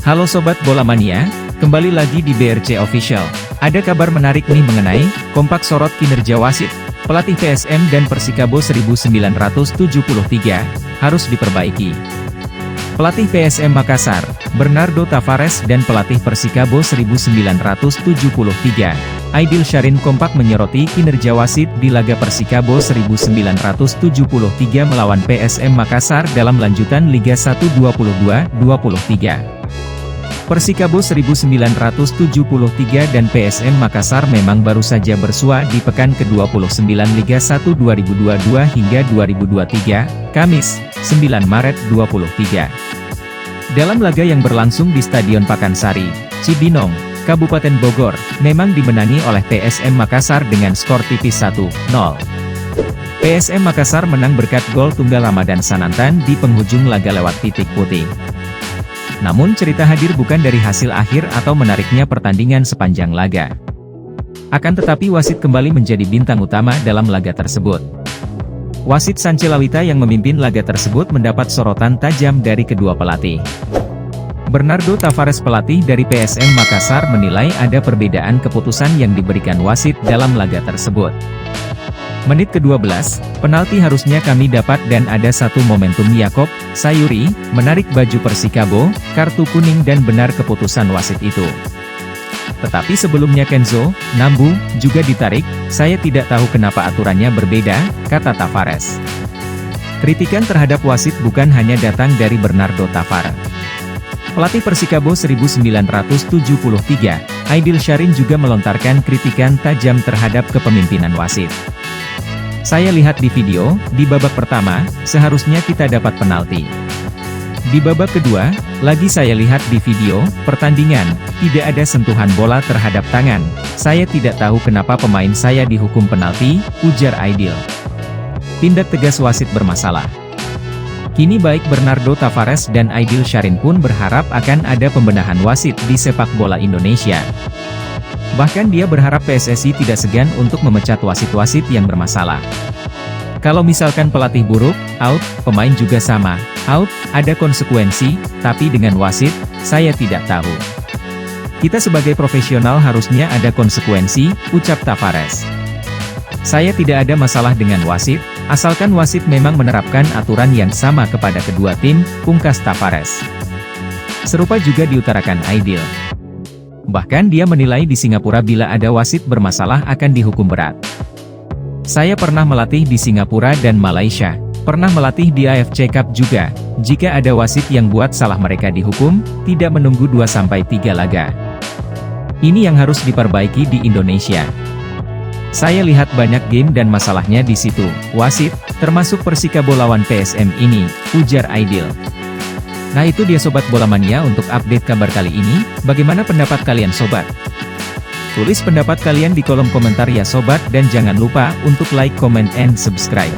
Halo Sobat Bola Mania, kembali lagi di BRC Official. Ada kabar menarik nih mengenai kompak sorot kinerja wasit. Pelatih PSM dan Persikabo 1973 harus diperbaiki. Pelatih PSM Makassar, Bernardo Tavares dan pelatih Persikabo 1973, Aidil Syahrin kompak menyoroti kinerja wasit di laga Persikabo 1973 melawan PSM Makassar dalam lanjutan Liga 1 22-23. Persikabo 1973 dan PSM Makassar memang baru saja bersua di pekan ke-29 Liga 1 2022 hingga 2023, Kamis, 9 Maret 2023. Dalam laga yang berlangsung di Stadion Pakansari, Cibinong, Kabupaten Bogor, memang dimenangi oleh PSM Makassar dengan skor tipis 1-0. PSM Makassar menang berkat gol tunggal Ramadan Sanantan di penghujung laga lewat titik putih. Namun cerita hadir bukan dari hasil akhir atau menariknya pertandingan sepanjang laga. Akan tetapi wasit kembali menjadi bintang utama dalam laga tersebut. Wasit Sance Lawita yang memimpin laga tersebut mendapat sorotan tajam dari kedua pelatih. Bernardo Tavares pelatih dari PSM Makassar menilai ada perbedaan keputusan yang diberikan wasit dalam laga tersebut. Menit ke-12, penalti harusnya kami dapat dan ada satu momentum Yakob Sayuri menarik baju Persikabo, kartu kuning dan benar keputusan wasit itu. Tetapi sebelumnya Kenzo Nambu juga ditarik, saya tidak tahu kenapa aturannya berbeda, kata Tavares. Kritikan terhadap wasit bukan hanya datang dari Bernardo Tavares. Pelatih Persikabo 1973, Aidil Syahrin juga melontarkan kritikan tajam terhadap kepemimpinan wasit. Saya lihat di video, di babak pertama, seharusnya kita dapat penalti. Di babak kedua, lagi saya lihat di video, pertandingan, tidak ada sentuhan bola terhadap tangan. Saya tidak tahu kenapa pemain saya dihukum penalti, ujar Aidil. Tindak tegas wasit bermasalah. Kini baik Bernardo Tavares dan Aidil Syahrin pun berharap akan ada pembenahan wasit di sepak bola Indonesia. Bahkan dia berharap PSSI tidak segan untuk memecat wasit-wasit yang bermasalah. Kalau misalkan pelatih buruk, out, pemain juga sama, out, ada konsekuensi, tapi dengan wasit, saya tidak tahu. Kita sebagai profesional harusnya ada konsekuensi, ucap Tavares. Saya tidak ada masalah dengan wasit, asalkan wasit memang menerapkan aturan yang sama kepada kedua tim, pungkas Tavares. Serupa juga diutarakan Aidil. Bahkan dia menilai di Singapura bila ada wasit bermasalah akan dihukum berat. Saya pernah melatih di Singapura dan Malaysia, pernah melatih di AFC Cup juga. Jika ada wasit yang buat salah mereka dihukum, tidak menunggu 2-3 laga. Ini yang harus diperbaiki di Indonesia. Saya lihat banyak game dan masalahnya di situ, wasit, termasuk Persikabo lawan PSM ini, ujar Aidil. Nah itu dia Sobat Bola Mania untuk update kabar kali ini, bagaimana pendapat kalian Sobat? Tulis pendapat kalian di kolom komentar ya Sobat dan jangan lupa untuk like, comment, and subscribe.